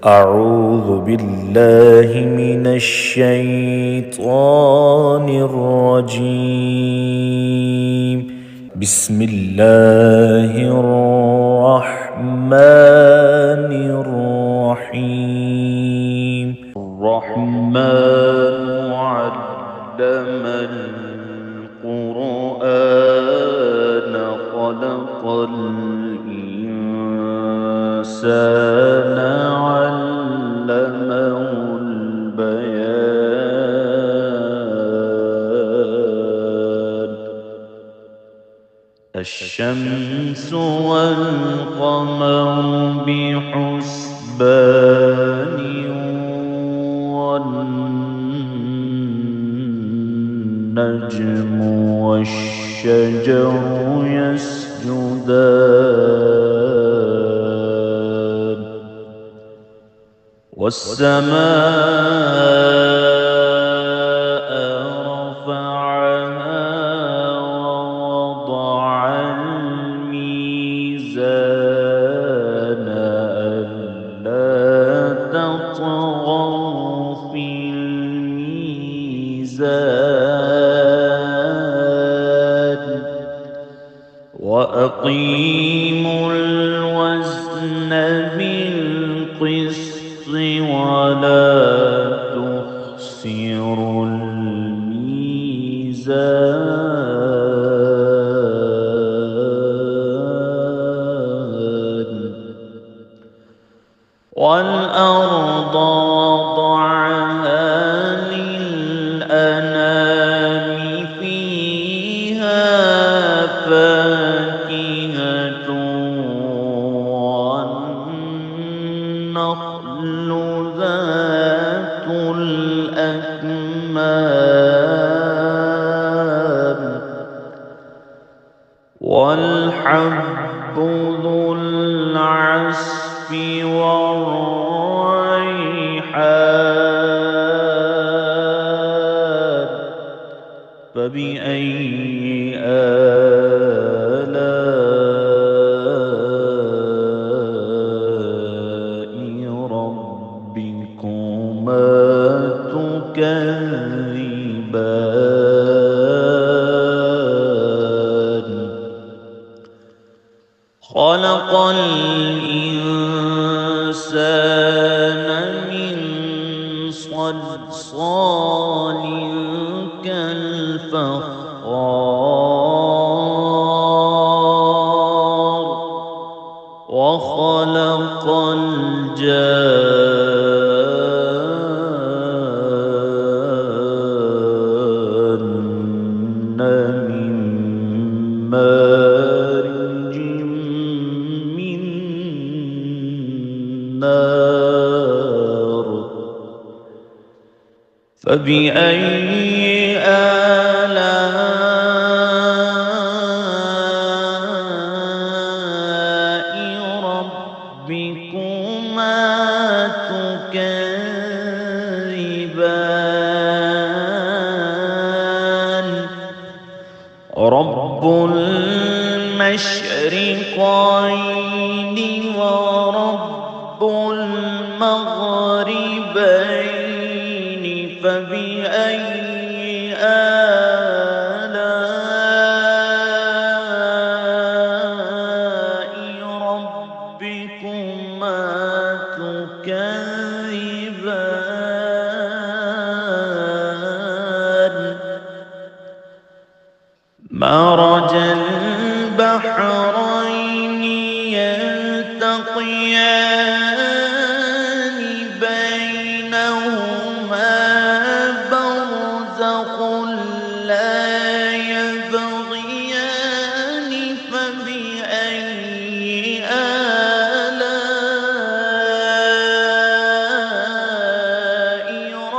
أعوذ بالله من الشيطان الرجيم. بسم الله الرحمن الرحيم. الرحمن علم القرآن خلق الإنسان علمه البيان. الشمس والقمر بحسبان والنجم والشجر يسجدان والسماء رفعها ووضع الميزان ألا تطغوا في الميزان وأقيموا الوزن بالقسط ولا تخسروا الميزان والأرض وضعها للأنام فيها فاكهة والنخل ذات الأكمام والحب ذو العصف والريحان. فبأي آلاء ربكما تكذبان. خلق الإنسان من صلصال كالفخار وخلق الجان من مارج من نار. فبأي آلاء ربكما تكذبان. رب المشرقين ورب المغربين. فبأي آلاء ربكما تكذبان. مرج البحرين يلتقيان بينهما برزخ لا يبغيان. فبأي آلاء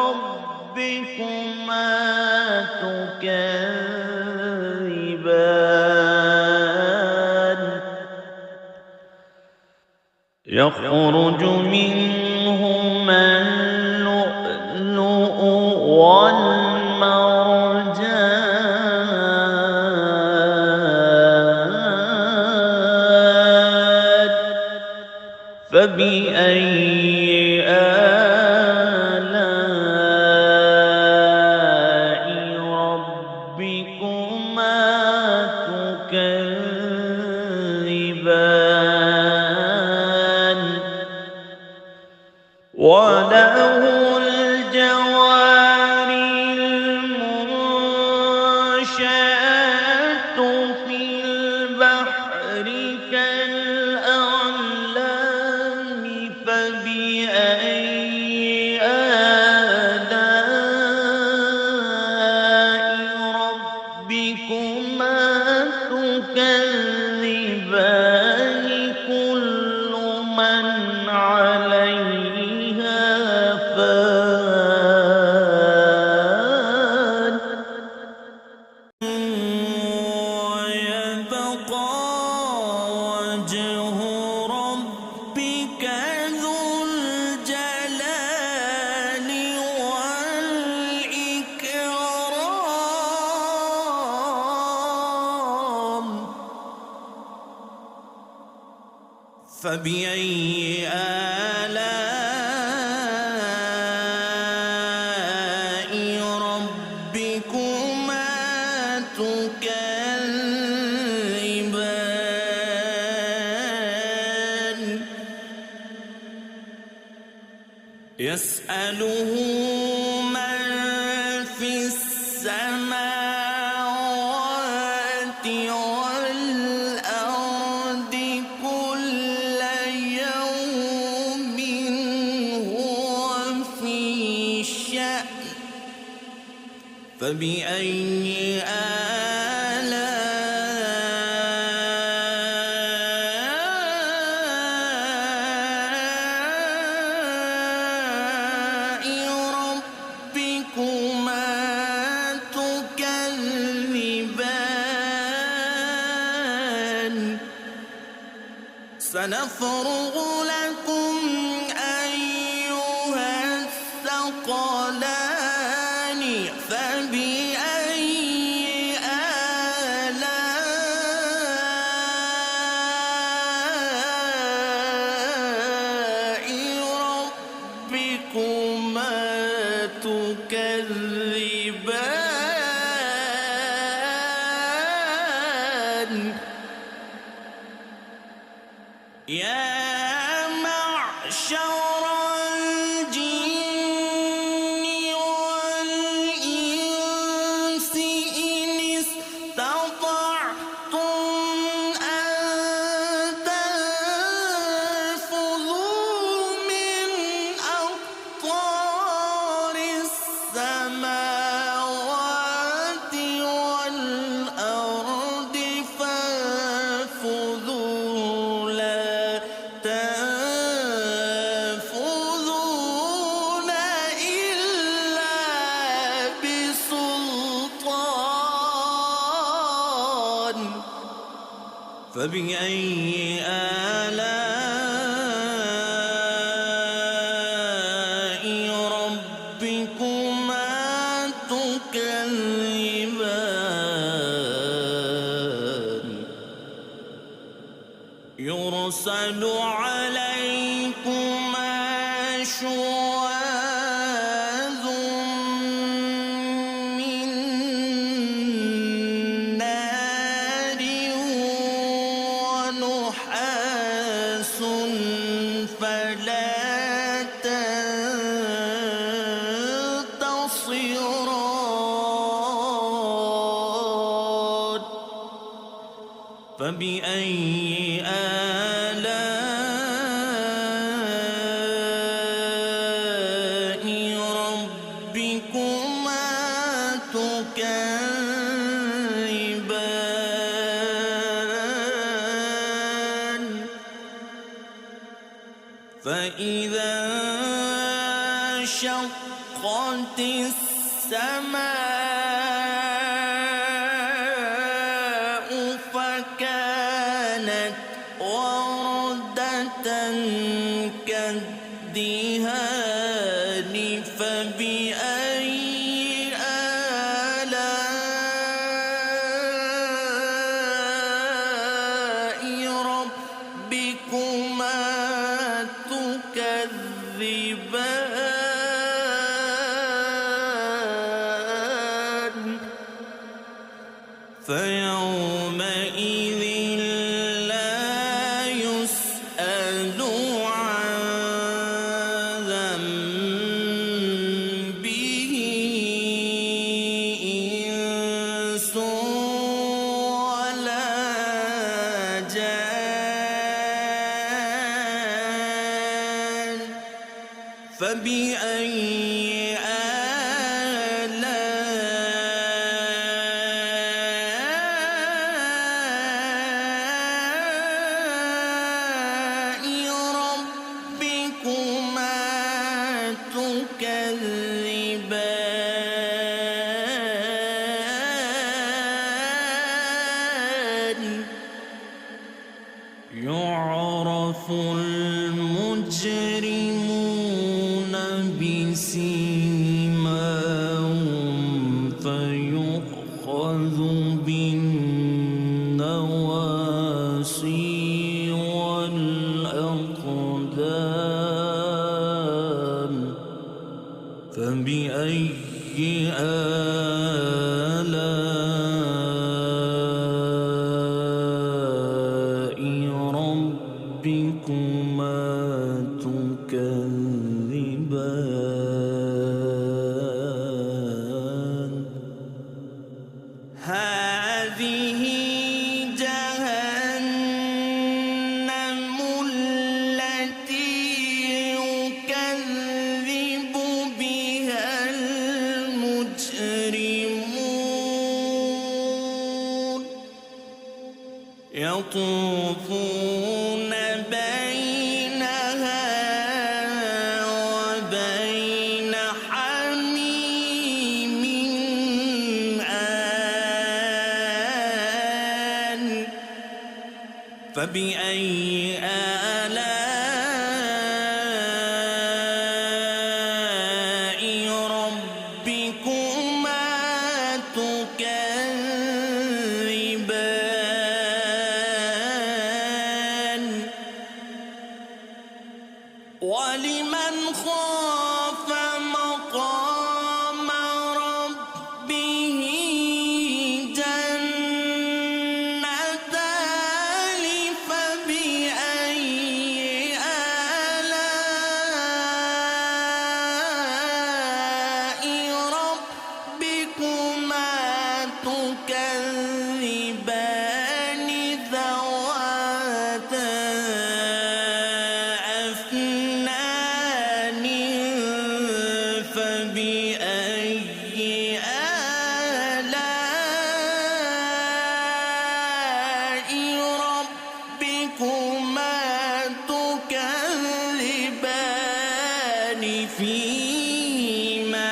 ربكما تكذبان. يخرج منهما اللؤلؤ والمرجان. فبأي وله الجوار المنشآت في البحر كالأعلام فبأي آلاء ربكما تكذبان كل من عليها فان ويبقى وجه ربك ذو الجلال والإكرام فبأي آلاء ربكما تكذبان يسأله من في السماوات والأرض كل يوم هو في شأن فبأي آلاء ربكما تكذبان سنفرغ لكم أيها الثقلان فبأي آلاء ربكما تكذبان يا معشر الجن والإنس إن استطعتم أن تنفذوا من أقطار السماوات والأرض فانفذوا لا تنفذون إلا بسلطان فبأي آلاء ربكما تكذبان يرسل عليكما شواظ من نار ونحاس فلا تنتصران فبأي آلاء ربكما تكذبان فإذا انشقت السماء فكانت وردة كالدهان فبأي آلاء ربكما تكذبان فيومئذ لا يسأل عن فبأي آلاء ربكما تكذبان يعرف المجرمون بسيماهم فيؤخذ بالنواصي والأقدام فبأي آلاء ربكما تكذبان هذه جهنم التي يكذب بها المجرمون يطوفون بينها وبين حميم آن فبأي آلاء ربكما تكذبان ولمن خاف مقام ربه جنتان فبأي آلاء ربكما تكذبان ذواتا أفنان فبأي آلاء ربكما تكذبان فيهما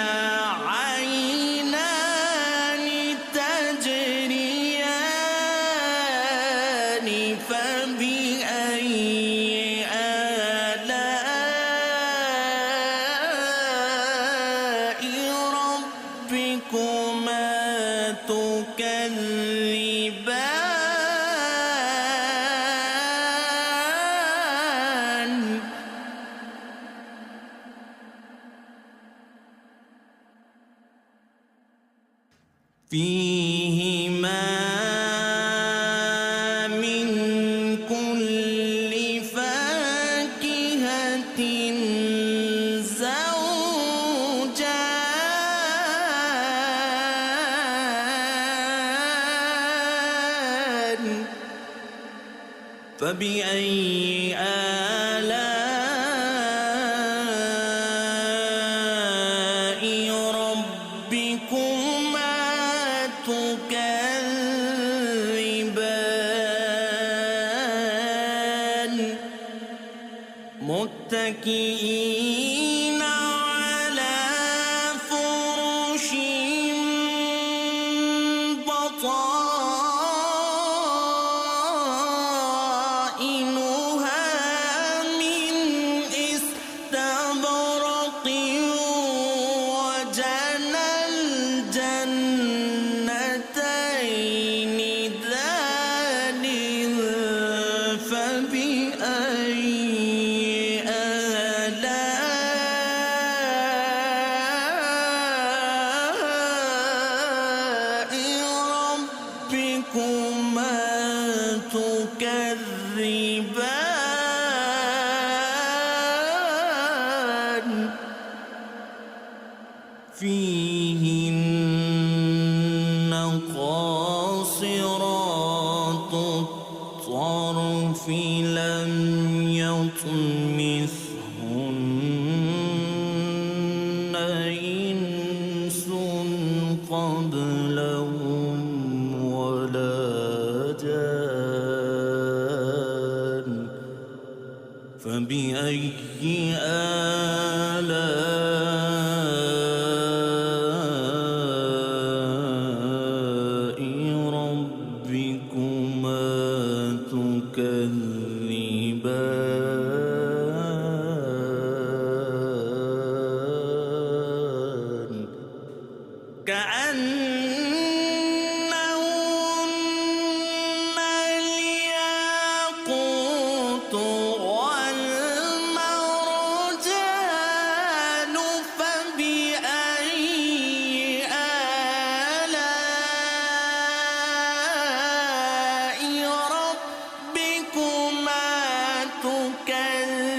عينان تجريان فبأي آلاء ربكما تكذبان فيهما من كل فاكهة زوجان فبأي آلاء ربكما تكذبان متكئين على فرش بطائنها من استبرق وجنى الجنتين دان فبأي آلاء ربكما تكذبان فيهن قاصرات الطرف لم يطمثهن كأنهن الياقوت والمرجان فبأي آلاء ربكما تكذبان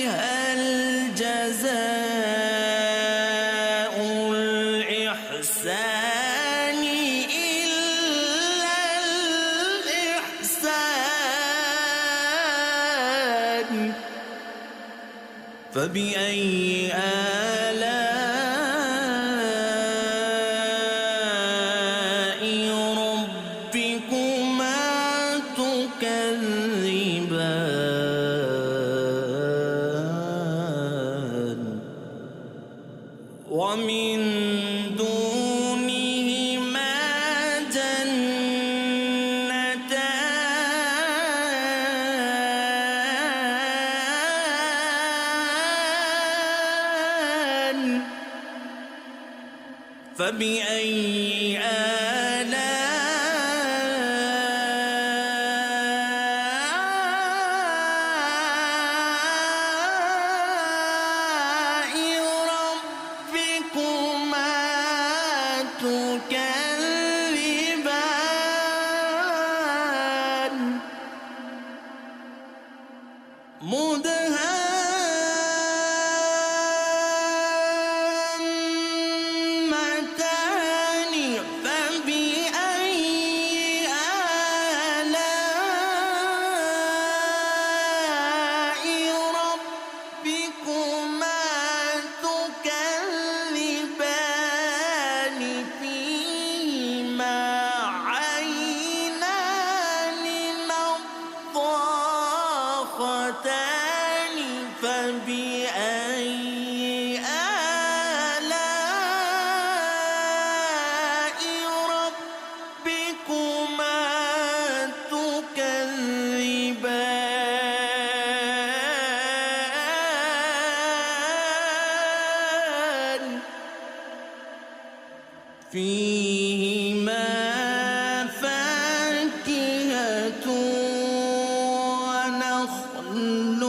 هل جزاء الإحسان إلا الإحسان فبأي آلاء ربكما تكذبان ومن دونهما جنتان فبأي آلاء ربكما تكذبان مدهامتان فبأي آلاء ربكما تكذبان فيهما عينان نضاختان فبأي آلاء ربكما تكذبان فيهما فاكهة ونخل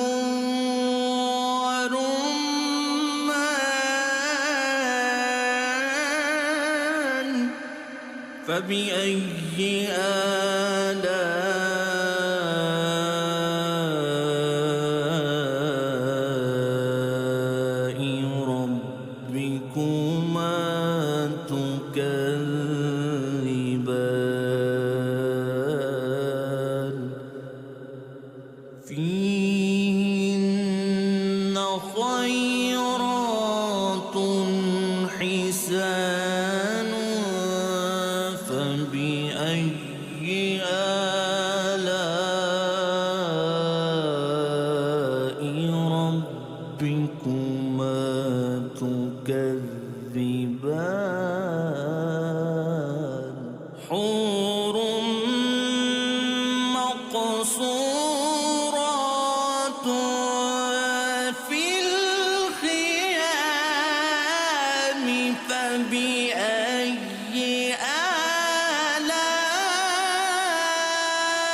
ورمان فبأي آلاء ربكما تكذبان فيهن خيرات حسان فبأي آلاء ربكما تكذبان حور مقصورات في الخيام فبأي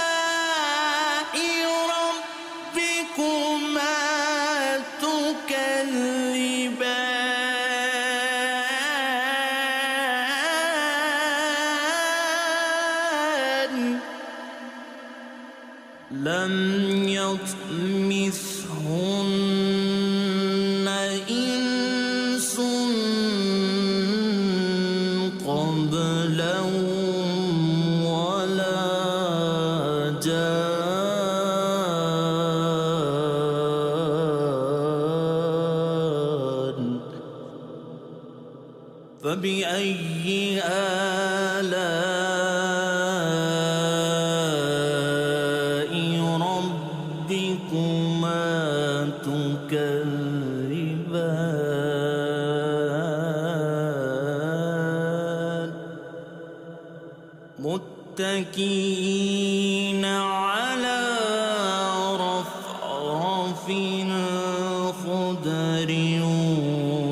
آلاء ربكما تكذبان لم يطمثهن إنس قبلهم ولا جان فبأي آلاء ربكما تكذبان متكئين على رفرف خضر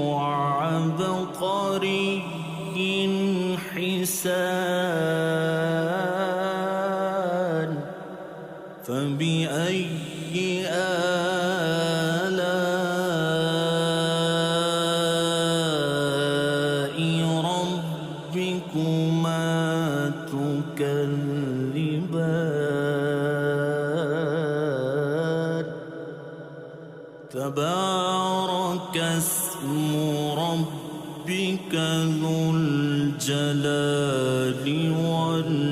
وعبقر تبارك اسم ربك ذو الجلال والإكرام.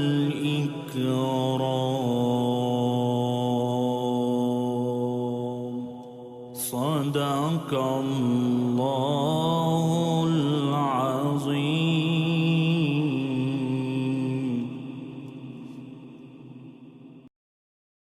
صدق الله